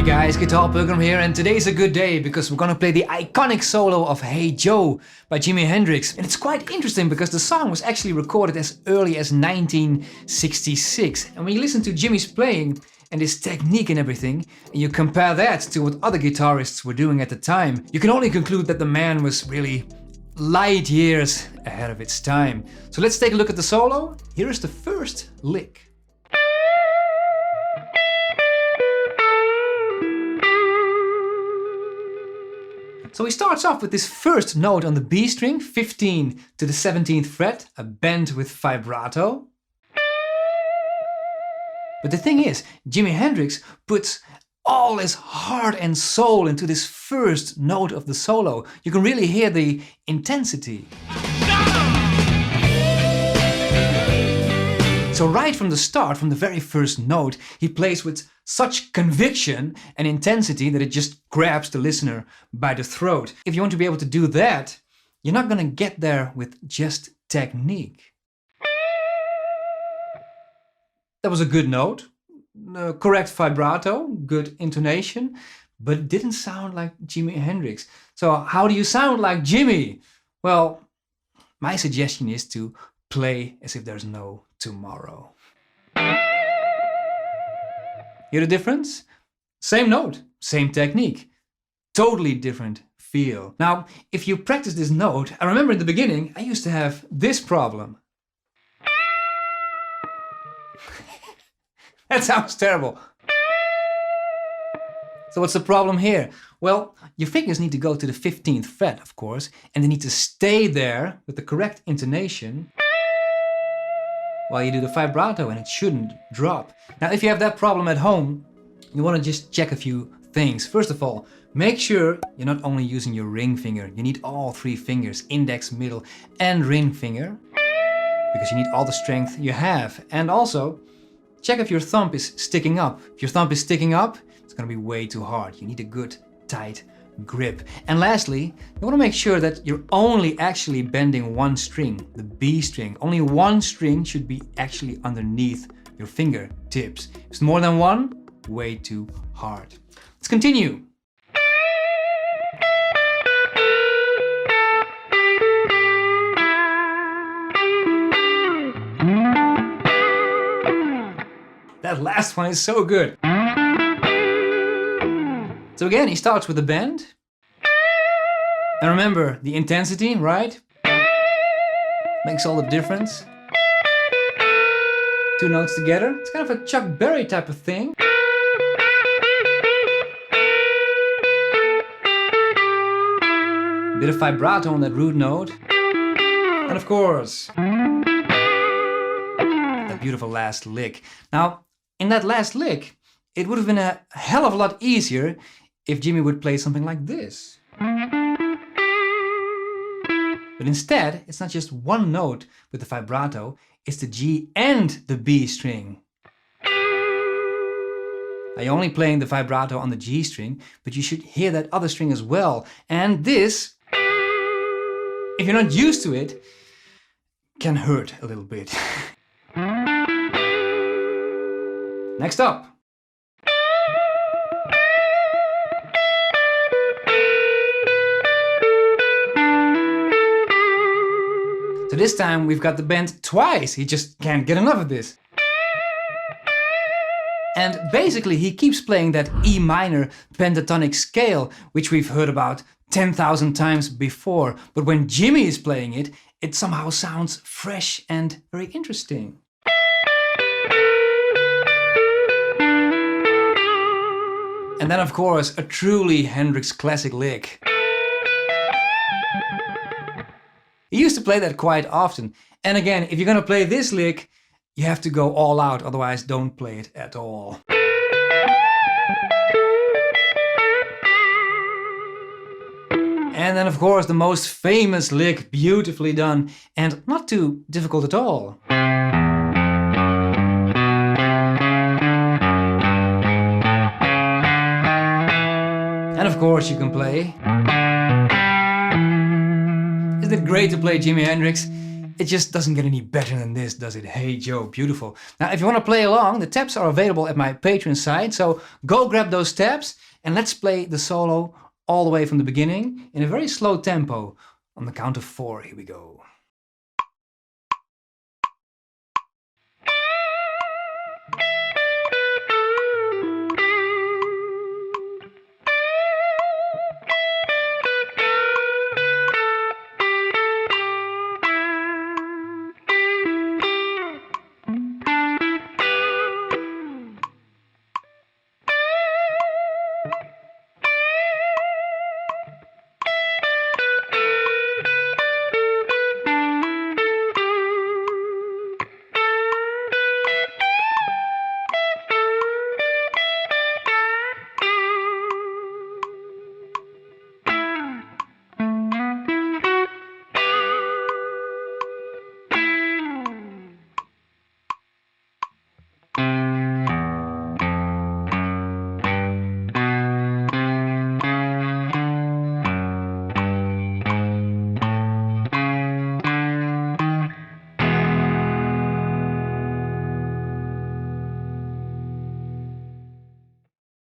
guys, Guitar Pilgrim here, and today's a good day because we're gonna play the iconic solo of Hey Joe by Jimi Hendrix. And it's quite interesting because the song was actually recorded as early as 1966. And when you listen to Jimmy's playing and his technique and everything, and you compare that to what other guitarists were doing at the time, you can only conclude that the man was really light years ahead of its time. So let's take a look at the solo. Here is the first lick. So he starts off with this first note on the B string, 15 to the 17th fret, a bend with vibrato. But the thing is, Jimi Hendrix puts all his heart and soul into this first note of the solo. You can really hear the intensity. So right from the start, from the very first note, he plays with such conviction and intensity that it just grabs the listener by the throat. If you want to be able to do that, you're not gonna get there with just technique. That was a good note, correct vibrato, good intonation, but it didn't sound like Jimi Hendrix. So how do you sound like Jimmy? Well, my suggestion is to play as if there's no tomorrow. Hear the difference? Same note, same technique, totally different feel. Now, if you practice this note, I remember in the beginning, I used to have this problem. That sounds terrible. So what's the problem here? Well, your fingers need to go to the 15th fret, of course, and they need to stay there with the correct intonation while you do the vibrato, and it shouldn't drop. Now, if you have that problem at home, you want to just check a few things. First of all, make sure you're not only using your ring finger. You need all three fingers, index, middle, and ring finger, because you need all the strength you have. And also, check if your thumb is sticking up. If your thumb is sticking up, it's gonna be way too hard. You need a good, tight grip. And lastly, you want to make sure that you're only actually bending one string, the B string. Only one string should be actually underneath your fingertips. If it's more than one, way too hard. Let's continue. That last one is so good. So again, he starts with a bend. And remember, the intensity, right? Makes all the difference. Two notes together. It's kind of a Chuck Berry type of thing. Bit of vibrato on that root note. And of course, that beautiful last lick. Now, in that last lick, it would have been a hell of a lot easier if Jimmy would play something like this. But instead, it's not just one note with the vibrato, it's the G and the B string. Now, you're only playing the vibrato on the G string, but you should hear that other string as well. And this, if you're not used to it, can hurt a little bit. Next up. So this time we've got the bend twice. He just can't get enough of this. And basically he keeps playing that E minor pentatonic scale, which we've heard about 10,000 times before. But when Jimmy is playing it, it somehow sounds fresh and very interesting. And then of course, a truly Hendrix classic lick. He used to play that quite often. And again, if you're gonna play this lick, you have to go all out, otherwise don't play it at all. And then of course, the most famous lick, beautifully done, and not too difficult at all. And of course you can play. Isn't it great to play Jimi Hendrix? It just doesn't get any better than this, does it? Hey Joe, beautiful. Now, if you want to play along, the tabs are available at my Patreon site, so go grab those tabs and let's play the solo all the way from the beginning in a very slow tempo. On the count of 4, here we go.